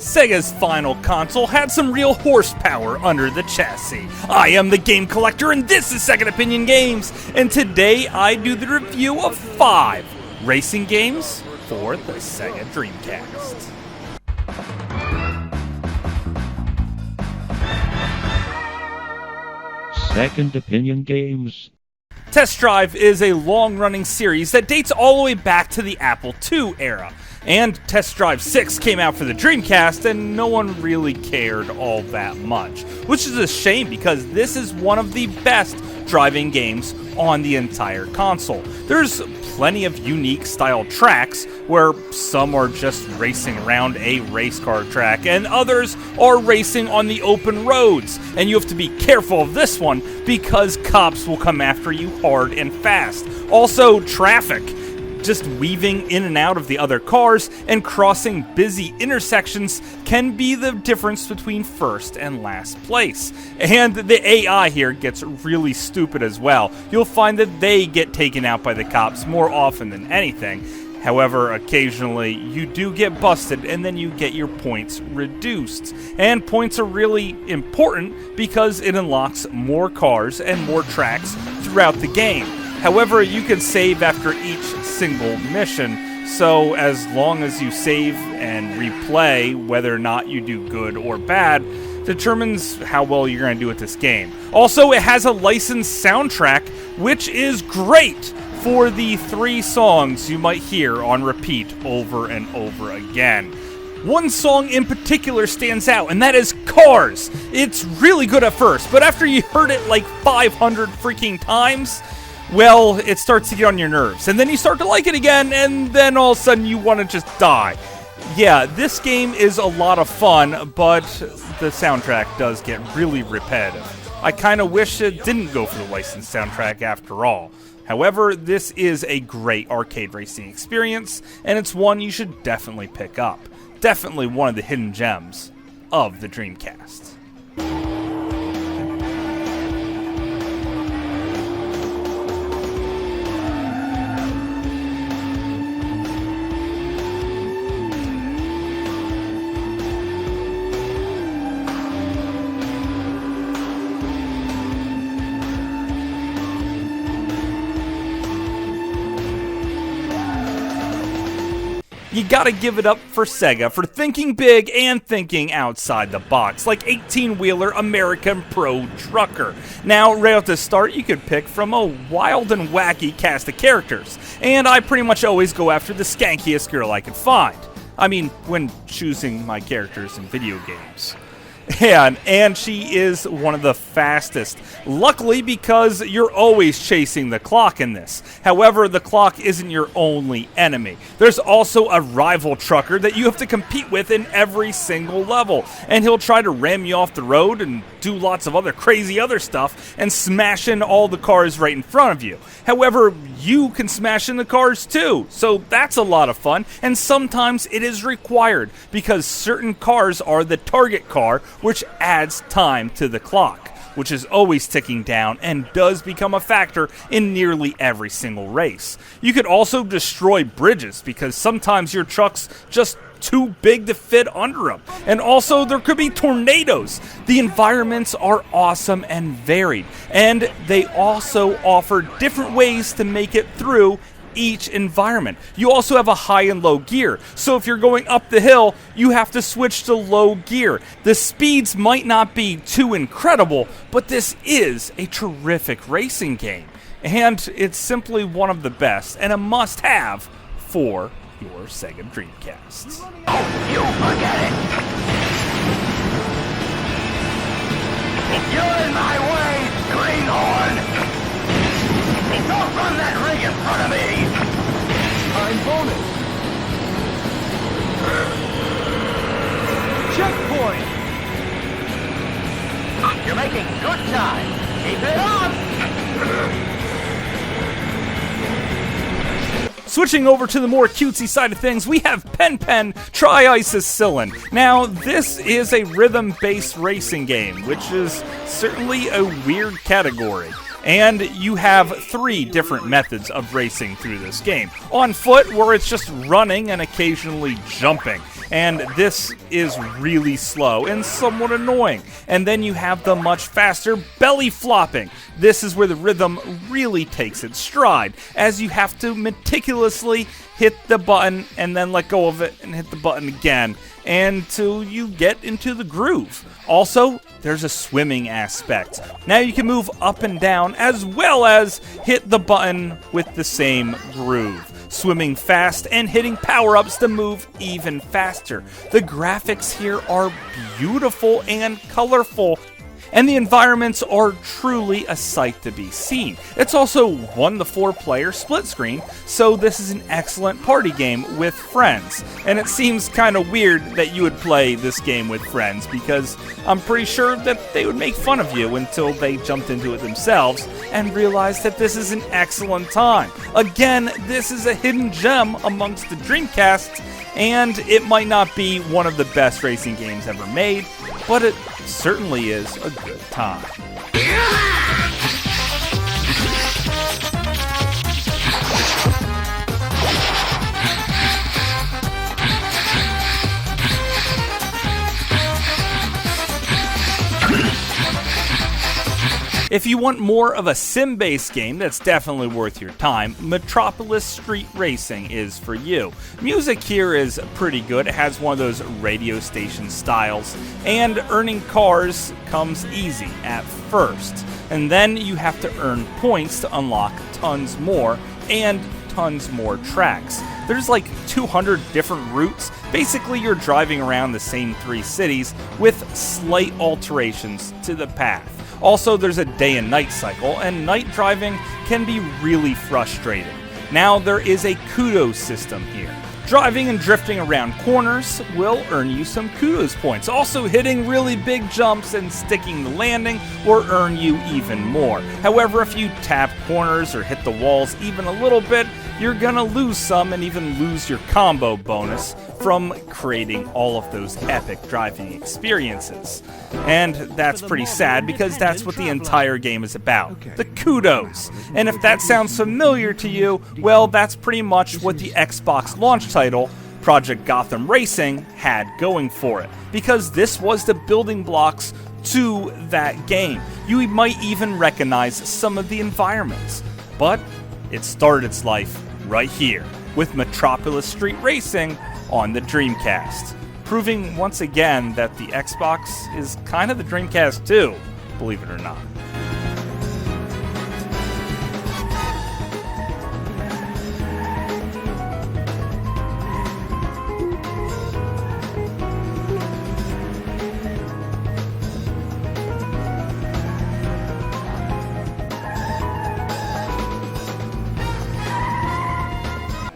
Sega's final console had some real horsepower under the chassis. I am the Game Collector, and this is Second Opinion Games, and today I do the review of 5 racing games for the Sega Dreamcast. Second Opinion Games. Test Drive is a long-running series that dates all the way back to the Apple II era. And Test Drive 6 came out for the Dreamcast, and no one really cared all that much. Which is a shame, because this is one of the best driving games on the entire console. There's plenty of unique style tracks, where some are just racing around a race car track, and others are racing on the open roads. And you have to be careful of this one, because cops will come after you hard and fast. Also, traffic. Just weaving in and out of the other cars and crossing busy intersections can be the difference between first and last place. And the AI here gets really stupid as well. You'll find that they get taken out by the cops more often than anything. However, occasionally you do get busted and then you get your points reduced. And points are really important because it unlocks more cars and more tracks throughout the game. However, you can save after each single mission, so as long as you save and replay, whether or not you do good or bad, determines how well you're going to do at this game. Also, it has a licensed soundtrack, which is great for the 3 songs you might hear on repeat over and over again. One song in particular stands out, and that is Cars. It's really good at first, but after you heard it like 500 freaking times, well, it starts to get on your nerves, and then you start to like it again, and then all of a sudden you want to just die. Yeah, this game is a lot of fun, but the soundtrack does get really repetitive. I kind of wish it didn't go for the licensed soundtrack after all. However, this is a great arcade racing experience, and it's one you should definitely pick up. Definitely one of the hidden gems of the Dreamcast. You gotta give it up for Sega for thinking big and thinking outside the box, like 18-wheeler American Pro Trucker. Now, right at the start, you could pick from a wild and wacky cast of characters, and I pretty much always go after the skankiest girl I could find. I mean, when choosing my characters in video games. And she is one of the fastest. Luckily, because you're always chasing the clock in this. However, the clock isn't your only enemy. There's also a rival trucker that you have to compete with in every single level. And he'll try to ram you off the road and do lots of other crazy other stuff and smash in all the cars right in front of you. However, you can smash in the cars too. So that's a lot of fun. And sometimes it is required because certain cars are the target car, which adds time to the clock, which is always ticking down and does become a factor in nearly every single race. You could also destroy bridges because sometimes your truck's just too big to fit under them. And also there could be tornadoes. The environments are awesome and varied, and they also offer different ways to make it through each environment. You also have a high and low gear, so if you're going up the hill, you have to switch to low gear. The speeds might not be too incredible, but this is a terrific racing game, and it's simply one of the best and a must-have for your Sega Dreamcast. Oh, you forget it! You're in my way, greenhorn! Don't run that ring in front of me! I'm bonus! Checkpoint! You're making good time! Keep it up! Switching over to the more cutesy side of things, we have Pen Pen Tri-Isocillin. Now, this is a rhythm-based racing game, which is certainly a weird category. And you have 3 different methods of racing through this game. On foot, where it's just running and occasionally jumping. and this is really slow and somewhat annoying. And then you have the much faster belly flopping. This is where the rhythm really takes its stride, as you have to meticulously hit the button and then let go of it and hit the button again until you get into the groove. Also, there's a swimming aspect. Now you can move up and down as well as hit the button with the same groove, swimming fast and hitting power-ups to move even faster. The graphics here are beautiful and colorful, and the environments are truly a sight to be seen. It's also 1 to 4 player split screen, so this is an excellent party game with friends. And it seems kind of weird that you would play this game with friends, because I'm pretty sure that they would make fun of you until they jumped into it themselves and realized that this is an excellent time. Again, this is a hidden gem amongst the Dreamcast, and it might not be one of the best racing games ever made, but it certainly is a good time. If you want more of a sim-based game that's definitely worth your time, Metropolis Street Racing is for you. Music here is pretty good. It has one of those radio station styles, and earning cars comes easy at first. And then you have to earn points to unlock tons more and tons more tracks. There's like 200 different routes. Basically, you're driving around the same 3 cities with slight alterations to the path. Also, there's a day and night cycle, and night driving can be really frustrating. Now, there is a kudos system here. Driving and drifting around corners will earn you some kudos points. Also, hitting really big jumps and sticking the landing will earn you even more. However, if you tap corners or hit the walls even a little bit, you're gonna lose some and even lose your combo bonus from creating all of those epic driving experiences. And that's pretty sad, because that's what the entire game is about, the kudos. And if that sounds familiar to you, well, that's pretty much what the Xbox launch title, Project Gotham Racing, had going for it, because this was the building blocks to that game. You might even recognize some of the environments, but it started its life right here with Metropolis Street Racing on the Dreamcast, proving once again that the Xbox is kind of the Dreamcast too, believe it or not.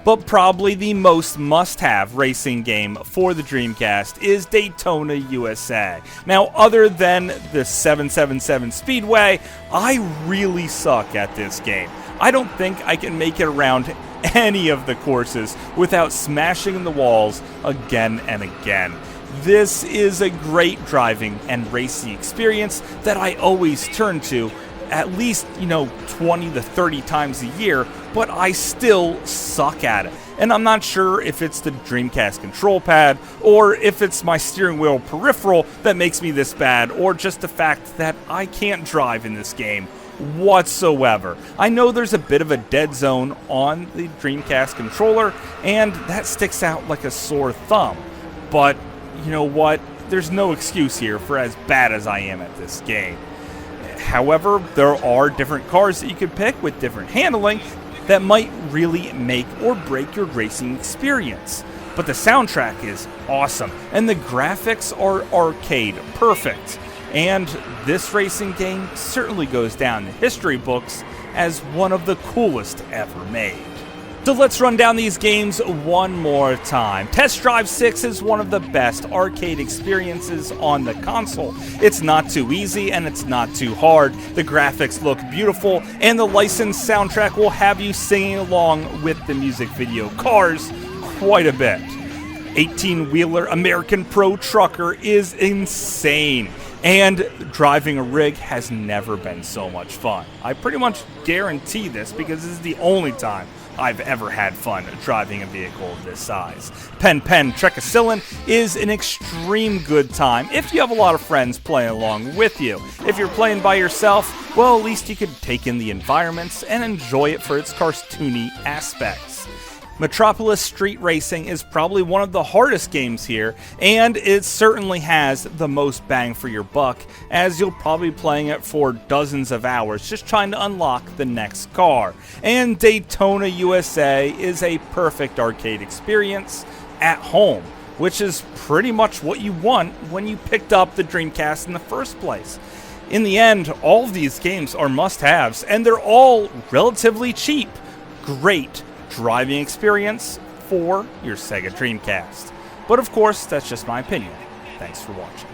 But probably the most must-have racing game for the Dreamcast is Daytona USA. Now, other than the 777 Speedway, I really suck at this game. I don't think I can make it around any of the courses without smashing the walls again and again. This is a great driving and racing experience that I always turn to at least, 20 to 30 times a year, but I still suck at it. And I'm not sure if it's the Dreamcast control pad, or if it's my steering wheel peripheral that makes me this bad, or just the fact that I can't drive in this game whatsoever. I know there's a bit of a dead zone on the Dreamcast controller, and that sticks out like a sore thumb. But you know what? There's no excuse here for as bad as I am at this game. However, there are different cars that you can pick with different handling that might really make or break your racing experience. But the soundtrack is awesome, and the graphics are arcade perfect. And this racing game certainly goes down in history books as one of the coolest ever made. So let's run down these games one more time. Test Drive 6 is one of the best arcade experiences on the console. It's not too easy and it's not too hard. The graphics look beautiful, and the licensed soundtrack will have you singing along with the music video Cars quite a bit. 18-wheeler American Pro Trucker is insane, and driving a rig has never been so much fun. I pretty much guarantee this because this is the only time I've ever had fun driving a vehicle of this size. Pen Trekacillin is an extreme good time if you have a lot of friends playing along with you. If you're playing by yourself, well, at least you could take in the environments and enjoy it for its cartoony aspects. Metropolis Street Racing is probably one of the hardest games here, and it certainly has the most bang for your buck, as you'll probably be playing it for dozens of hours just trying to unlock the next car. And Daytona USA is a perfect arcade experience at home, which is pretty much what you want when you picked up the Dreamcast in the first place. In the end, all of these games are must-haves, and they're all relatively cheap. Great driving experience for your Sega Dreamcast. But of course, that's just my opinion. Thanks for watching.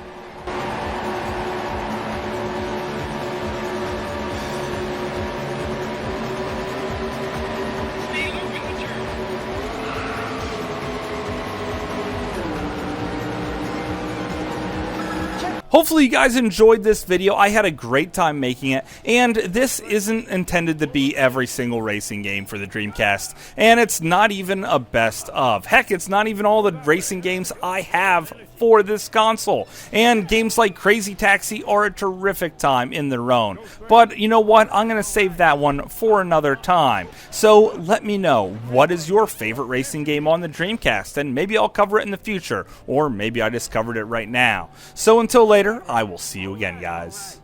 Hopefully you guys enjoyed this video. I had a great time making it, and this isn't intended to be every single racing game for the Dreamcast, and it's not even a best of. Heck, it's not even all the racing games I have for this console, and games like Crazy Taxi are a terrific time in their own. But you know what? I'm going to save that one for another time. So let me know, what is your favorite racing game on the Dreamcast, and maybe I'll cover it in the future, or maybe I just covered it right now. So until later, I will see you again, guys.